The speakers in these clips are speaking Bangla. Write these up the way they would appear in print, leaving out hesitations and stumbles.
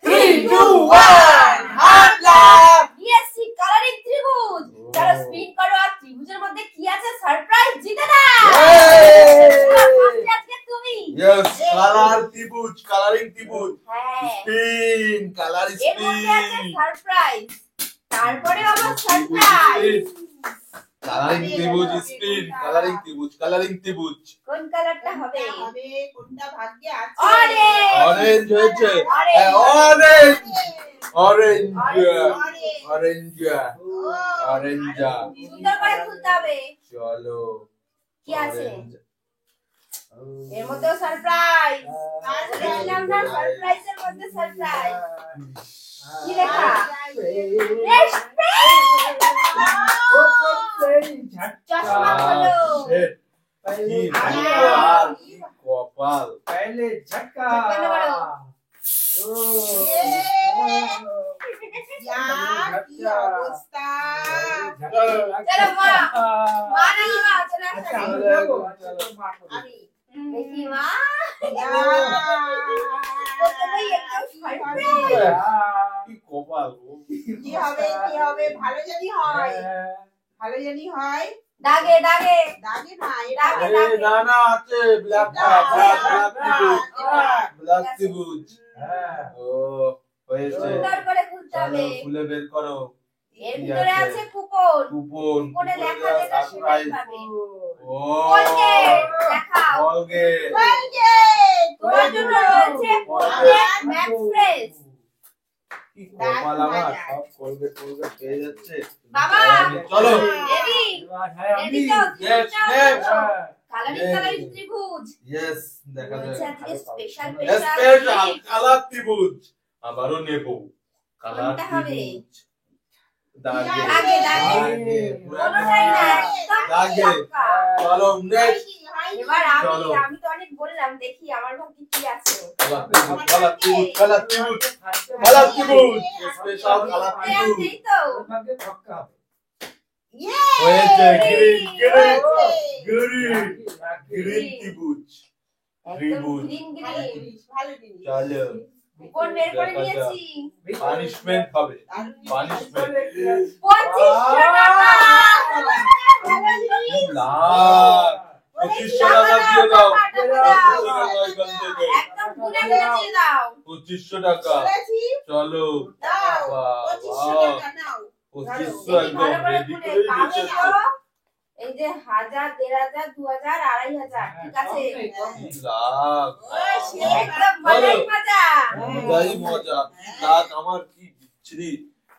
3, 2, 1 হাত লাভ। Yes, কালারিং ত্রিভুজ। চলো স্পিন করো আর ত্রিভুজের মধ্যে কি আছে সারপ্রাইজ জিতে নাও। আজকে তুমি। Yes, কালার ত্রিভুজ, কালারিং ত্রিভুজ। হ্যাঁ। স্পিন, কালার এর মধ্যে আছে স্পিন। সারপ্রাইজ। তারপরে আবার সারপ্রাইজ। কালারিং ত্রিভুজ স্পিন, কালারিং ত্রিভুজ, কালারিং ত্রিভুজ। কোন কালারটা হবে? কোনটা ভাগ্যে আছে? অরেঞ্জ। অরেঞ্জ হয়েছে। Orange. Orange, orange, Orange. Orange, orange. সুন্দর করে খুলতে হবে। চলো। কি আছে? orange। এর মধ্যেও সারপ্রাইজ। বলেছিলাম না সারপ্রাইজের মধ্যে সারপ্রাইজ। কি লেখা? চশমা খোলো। Shit, কি কপাল, কি কপাল। पहले झटका झटका मारो। কি অবস্থা। চলো মা। মা না মা চলো अच्छा একসাথে। আমি দেখি মা। প্রথমেই একদম সারপ্রাইজ। কি কপাল। কি হবে কি হবে ভালো জানি হয়, ভালো জানি হয়। দাগে দাগে দাগে না দাগে আরে না না আছে ব্ল্যাক ব্ল্যাক ত্রিভুজ। ও হয়েছে। সুন্দর করে খুলতে চলো হবে। খুলে বের করো। এর ভিতরে আছে কুপন। কুপন, কুপনে লেখা যেটা সেটাই সারপ্রাইজ। পাবে। ও কোলগেট দেখাও। কলগেট। তোমার জন্য রয়েছে কোলগেট ম্যাক্স ফ্রেশ। কি কপাল আমার, সব কলগেট কলগেট পেয়ে যাচ্ছে। বাবা চলো। রেডি রেডি তো Yes, yes. কালারিং কালারিং ত্রিভুজ। ইয়েস দেখা হচ্ছে যায়। আজকে স্পেশাল স্পেশাল কালার ত্রিভুজ। আবারও নেব কালার কোনটা হবে? ত্রিভুজ। দাগে দাগে, দাগে। দাগে, কোনটাই না একদম দাগে। পাক্কা। চলো নেক্সট এবার চলো। আমি তো অনেক বললাম দেখি আমার ভাগ্যে কি আছে। কালার ত্রিভুজ, কালার ত্রিভুজ, কালার ত্রিভুজ, কালার ত্রিভুজ, স্পেশাল কালার ত্রিভুজ। নেই তো হয়েছে green green green. Green green ত্রিভুজ। একদম ত্রিভুজ। গ্রিন ভালো গ্রিন জিনিস ভালো জিনিস। চলো কোন বের করে দেখা যাক। নিয়েছি। পানিশমেন্ট হবে, পানিশমেন্ট। 2500 টাকা। লাখ 2500 টাকা দিয়ে দাও। একদম গুনে গুনে দিয়ে দাও। 2500 টাকা। বলেছি চলো দাও বাহ, 2500 বাহ। টাকা নাও। 2500 দেখি একদম ভালো করে রেডি গুনে করে পাবে দিয়েছে। তো। এই যে 1000 1500 2000 2500 ঠিক আছে। লাখ একদম মজাই মজা। মজাই মজা। লাখ আমার কি বিচ্ছিরি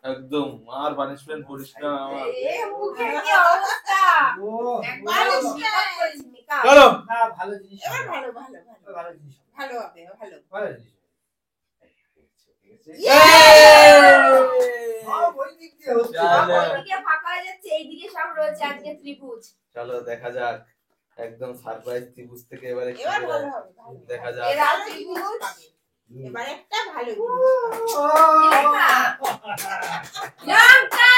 একদম। আর পানিশমেন্ট করিস না আমার। এ মুখের কি অবস্থা। একবার মেকআপ করেছি মেকআপ। চলো ভালো জিনিস এবার ভালো ভালো ভালো ভালো জিনিস ভালো হবে ভালো। ভালো জিনিস চলো। ওইদিকে ফাঁকা হয়ে যাচ্ছে এইদিকে সব রয়েছে আজকে ত্রিভুজ। চলো দেখা যাক একদম সারপ্রাইজ ত্রিভুজ থেকে এবারে কি এবার ভালো বেরোয়। হবে ভালো। দেখা যাক। এরা ভালো ত্রিভুজ জিনিস পাবে। এবার একটা ভালো জিনিস পাবে। কি লেখা? লঙ্কা।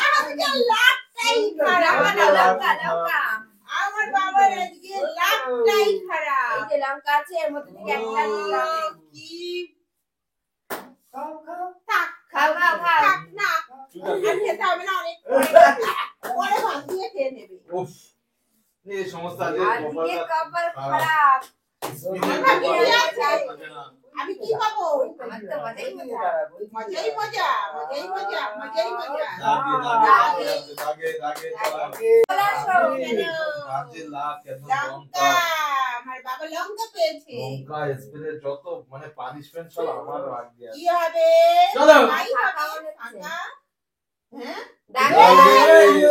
আজকে লাখটাই খারাপ। লঙ্কা লঙ্কা। আমার বাবার আজকে লাখটাই খারাপ। এই যে লঙ্কা আছে এর মধ্যে থেকে একটা নিলাম। কি খাও খাও থাক খাও খাও খাও। থাক না আর খেতে হবে না অনেক পরে ভাত দিয়ে খেয়ে নেবে। উফ এই সমস্ত আজকে আজকে কপালটা কপাল খারাপ। স্পিনের আমার কি কপাল আছে? থাকে না। আমি কি পাবো? আমার তো মজাই মজা। মজাই মজা মজাই মজা মজাই মজা। দাগে দাগে দাগে দাগে চলে আসো। আজকে লাখ একদম লঙ্কা লঙ্কা আমার বাবা লঙ্কা পেয়েছে। লঙ্কা স্পিনের যত মানে পানিশমেন্ট সব আমার আগে কি আছে। হবে? চলো। তাই ফাঁকা হবে, হচ্ছে। ফাঁকা। হ্যাঁ দাগে দাগে।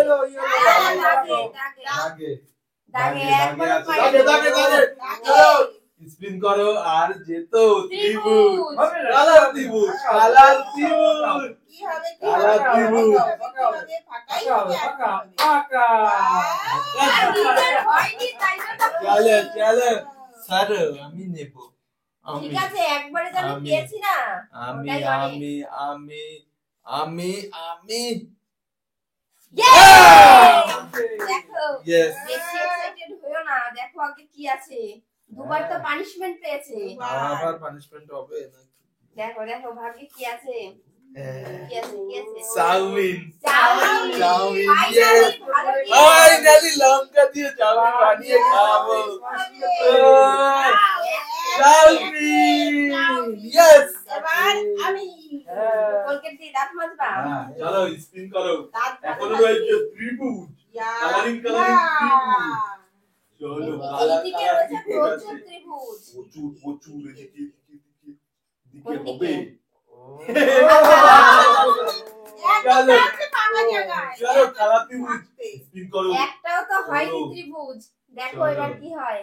দাগে দাগে দাগে দাগে দাগে আছে। দাগে দাগে চলো স্পিন করো আর যেতো ত্রিভুজ কালার ত্রিভুজ কালার ত্রিভুজ কি হবে কি কালার হবে ত্রিভুজ। কি হবে, কি হবে? ফাঁকাই হবে আর কি হবে? পাকা আর নিজের হয়নি তাই জন্য চলো চলো স্যার আমি নেব আমি ঠিক আছে একবারে যে আমি আমি- দিয়েছি না আমি ওটাই অনেক। আমি আমি আমি আমি দেখো ইয়েস বেশি এক্সাইটেড হইও না দেখো আগে কি আছে দুবার তো পানিশমেন্ট পেয়েছে আবার পানিশমেন্ট হবে নাকি দেখো দেখো ভাগ্যে কি আছে কি আছে কি আছে চাউমিন চাউমিন চাউমিন Finally, ভালো কি ফাইনালি লঙ্কা দিয়ে চাউমিন বানিয়ে খাবো চাউমিন ইয়েস এবার আমি কলকেট দিয়ে দাঁত মাজবা চলো স্পিন করো দাঁত এখনো রয়েছে ত্রিভুজ কালারিং ত্রিভুজ চলো এইদিকে রয়েছে প্রচুর ত্রিভুজ প্রচুর প্রচুর এদিকে কোন হবে চলো পাকা জায়গায় চলো কালার ত্রিভুজ স্পিন করো একটাও তো হয়নি ত্রিভুজ দেখো চলো। এবার কি হয়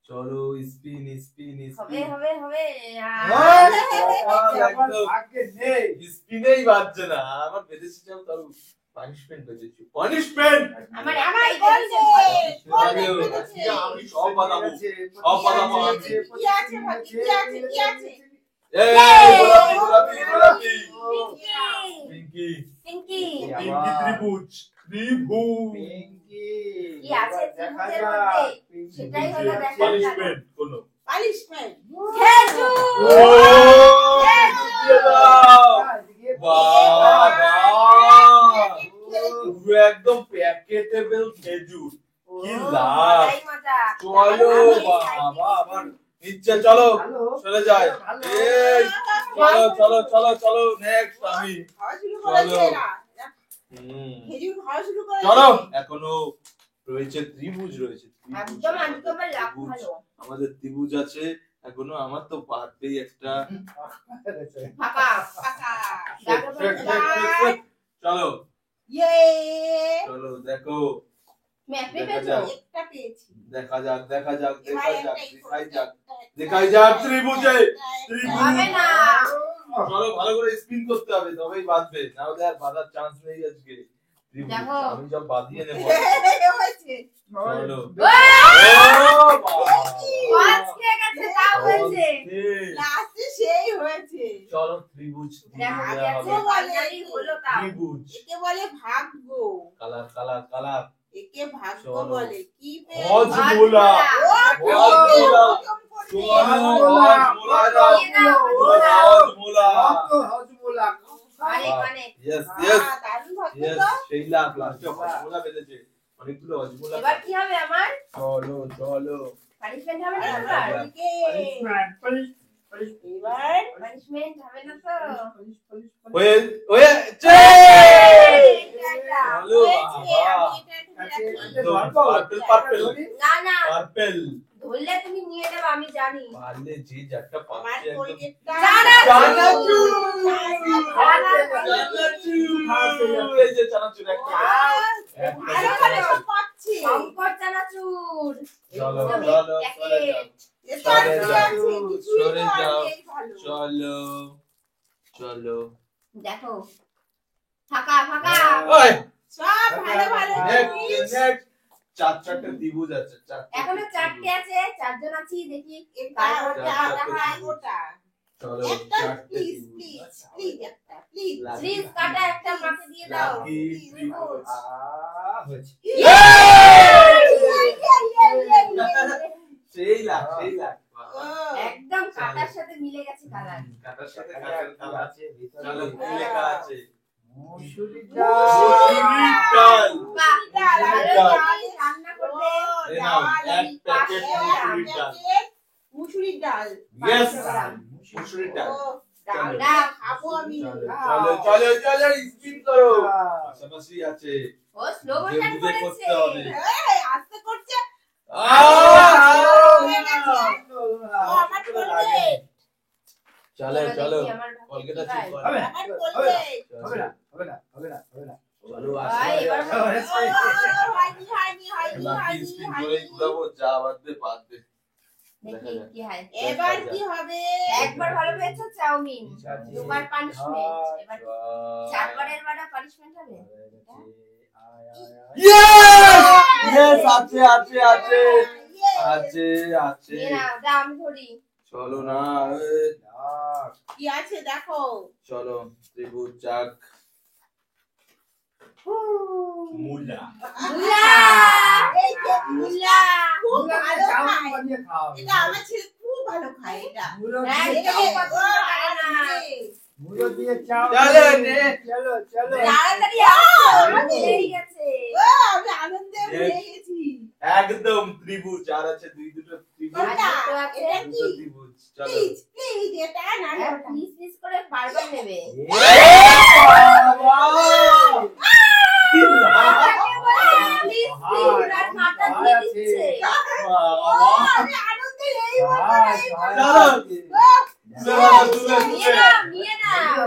চলো স্পিন স্পিন হবে স্পিন হবে হবে ভাগ্যে নেই স্পিনেই বাজছে না আমার বেঁধেছি যাও তার পানিশমেন্ট বেঁধেছি পানিশমেন্ট আমার আমার একটাই বলবে বেঁধেছে। আমি সব বানাবো সব বানাবো আমি কি আছে ভাগ্যে কি আছে কি আছে এই গোলাপি গোলাপি পিঙ্কি পিঙ্কি পিঙ্কি পিঙ্কি ত্রিভুজ ত্রিভুজ কি আছে ত্রিভুজের মধ্যে সেটাই হলো দেখার পানিশমেন্ট কোন পানিশমেন্ট খেজুর ও দিয়ে দাও বাহ পুরো একদম প্যাকেটেবল খেজুর কি লাভ মজাই মজা চলো বাবা আবার নিচে চলো চলে যায় এই চলো চলো চলো চলো নেক্সট আমি খাওয়া শুরু করেছে চলো। এরা খেজুর খাওয়া শুরু করেছে চলো এখনো রয়েছে ত্রিভুজ রয়েছে একদম একদম লাভ ভালো আমাদের ত্রিভুজ আছে এখনো আমার তো বাদতেই একটা ফাঁকা পাকা চলো ইয়ে চলো দেখো ম্যাপে দেখা পেছো যাক। একটা পেয়েছি দেখা যাক দেখা যাক এবার দেখা যাক একটাই দেখাই করতে যাক হবে। দেখাই যাক ত্রিভুজে ত্রিভুজ হবে না চলো ভালো করে স্পিন করতে হবে তবেই বাঁধবে না হলে আর বাঁধার চান্স নেই আজকে ত্রিভুজ দেখো। আমি সব বাঁধিয়ে নেবো হয়েছে চলো পাঁচ খেয়ে গেছে তাও হয়েছে লাস্টে সেই হয়েছে চলো ত্রিভুজ দেখা দেওয়া গেছে হবে। ফাইনালি হলো তাও ত্রিভুজ একে বলে ভাগ্য কালার কালার কালার একে ভাগ্য চলো। বলে কি হজমোলা হজমোলা চলো হজমোলা হজমোলা অনেক অনেক ইয়েস ইয়েস দারুণ ভাগ্য ইয়েস তো সেই লাভ লাস্টে হজমোলা বেঁধেছে অনেকগুলো হজমোলা এবার কি হবে আমার চলো চলো পানিশমেন্ট হবে না এবার এদিকে এবার পানিশমেন্ট হবে না তো হয়ে হয়েছে চলো হয়েছে, বাবা আমি এটা একটু রাখি। পার্পল পার্পল না না পার্পল ধরলে তুমি নিয়ে নেবে আমি জানি পারলে যে যারটা আমার পাচ্ছে একদম কোলগেটটা চানাচুর চানাচুর। এই যে চানাচুর একটা ভালো ভালো সব পাচ্ছি শঙ্কর চানাচুর চলো একদম চলো প্যাকেট। এতো আর কি সরে আছে? যাও, কিছুই সরে তো আর যাও। নেই ভালো। চলো চলো দেখো ফাঁকা ফাঁকা ওই সব ভালো ভালো নেক্সট জিনিস। নেক্সট চারটা ত্রিভুজ আছে এখনো চারটে আছে চারজন আছি দেখি এটা, ওটা, চারটা ওটা, ত্রিভুজ। ওটা। চলো একটা চারটে প্লিজ ত্রিভুজ প্লিজ প্লিজ একটা প্লিজ ফ্রিজ কাটা একটা মাকে দিয়ে দাও লাকি ত্রিভুজ হয়েছে সেই লাগ সেই লাগ একদম কাটার সাথে মিলে গেছে কালার কাটার সাথে কাটার কালার আছে চলো কি লেখা আছে মুসুরি মুসুরির ডাল বাহ, ডাল, ভালো ডাল। ডাল রান্না করতে এই নাও এক প্যাকেট মুসুরির ডাল মুসুরির ডাল ইয়েস 500 গ্রাম। মুসুরির ডাল ও, ডালটা খাবো আমি চলো চলো চলো স্পিন করো পাশাপাশি আছে ও স্লো মোশন বুঝে করেছে করতে হবে এই, আস্তে করছে হয়ে গেছে। ও, আমার করবে চলো চলো দেখি আমার ভাগ্যে কলকাতা কি ঠিক হয়। করো আমার করবে হবে না হবে না হবে না হবে না চলো ভাই, আসো এবার হয়নি হয়নি হয়নি বাকি হয়নি স্পিন করেই ঘুরাবো যা বাদবে বাদবে দেখি কি হয় এবার কি হবে একবার ভালো পেয়েছো চাউমিন দুবার পানিশমেন্ট এবার চারবারের বারে পানিশমেন্ট হবে ইয়েস ইয়েস আছে আছে আছে ইয়ে, আছে আছে নিয়ে নাও দাম ধরি চলো না কি আছে দেখো চলো ত্রিভুজ চাক মুলা মুলা এই যে মুলা খুব ভালো চাউমিন খায় বানিয়ে খাও এটা আমার ছেলে খুব ভালো খায় এটা হ্যাঁ, এই, এটাও পছন্দ ও, করে না। এই, মুড়ো দিয়ে চাও চলো, নে। চলো চলো তাড়াতাড়ি আমি। হয়ে গেছে আমি আনন্দে ভুলে গেছি। একদম ত্রিভুজ আর আছে দুই দুটো ত্রিভুজ কোনটা? দুটো আছে। এটা কি? দুটো ত্রিভুজ চলো প্লিজ প্লিজ এটা না না পিস পিস করে বারবার নেবে প্লিজ প্লিজ আর মাথা দিয়ে দিচ্ছে আমি আনন্দে এই চলো নিয়ে নাও নিয়ে নাও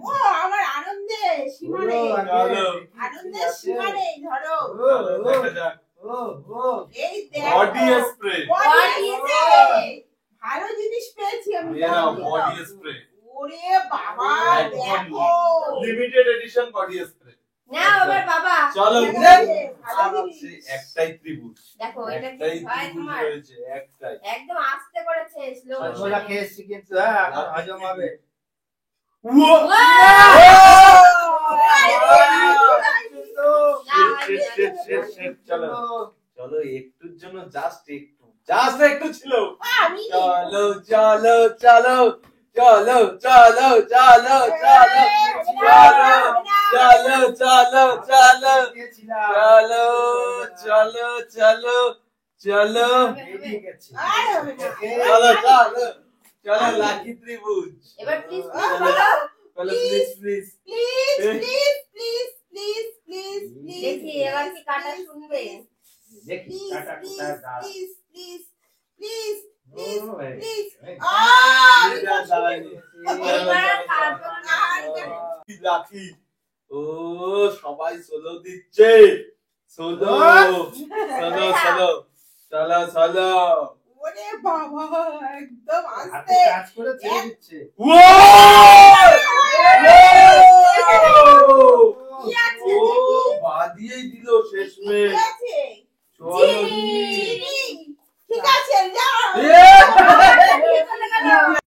ও আমার আনন্দে সীমা নেই আনন্দে সীমা নেই ধরো এই দেখো বডি স্প্রে Body spray। ভালো জিনিস পেয়েছি আমি বডি স্প্রে ওরে বাবা দেখো লিমিটেড এডিশন বডি স্প্রে নাও এবার বাবা চলো ভালো আর জিনিস। হচ্ছে একটাই ত্রিভুজ দেখো এটা কি একটাই হয় ত্রিভুজ তোমার রয়েছে একটাই একদম আস্তে করেছে স্লো সজমলা খেয়েছি কিন্তু হ্যাঁ এখন হজম হবে চলো চলো একটুর জন্য জাস্ট একটু ছিল আমি চলো চলো চলো চলো চলো চলো চলো চলো চলো চলো চলো চলো চলো চলো আর হবে না চলো চলো চলো লাকি ত্রিভুজ এবার প্লিজ চলো চলো please please please please please please please দেখি এবার কি কাটা শুনবে দেখি প্লিজ কাটা প্লিজ কোথায় দাঁড় প্লিজ প্লিজ প্লিজ প্লিজ ও ভাই। প্লিজ এই, এবার কাটবো না লাকি ও সবাই সোলো দিচ্ছে সোলো সোলো সোলো চলো চলো ওরে বাবা একদম হাতে আস্তে কাজ করে ছেড়ে দিচ্ছে কি আছে ও দেখি? বাদিয়েই দিল শেষমে কি আছে চলো চিনি। চিনি। ঠিক আছে যাও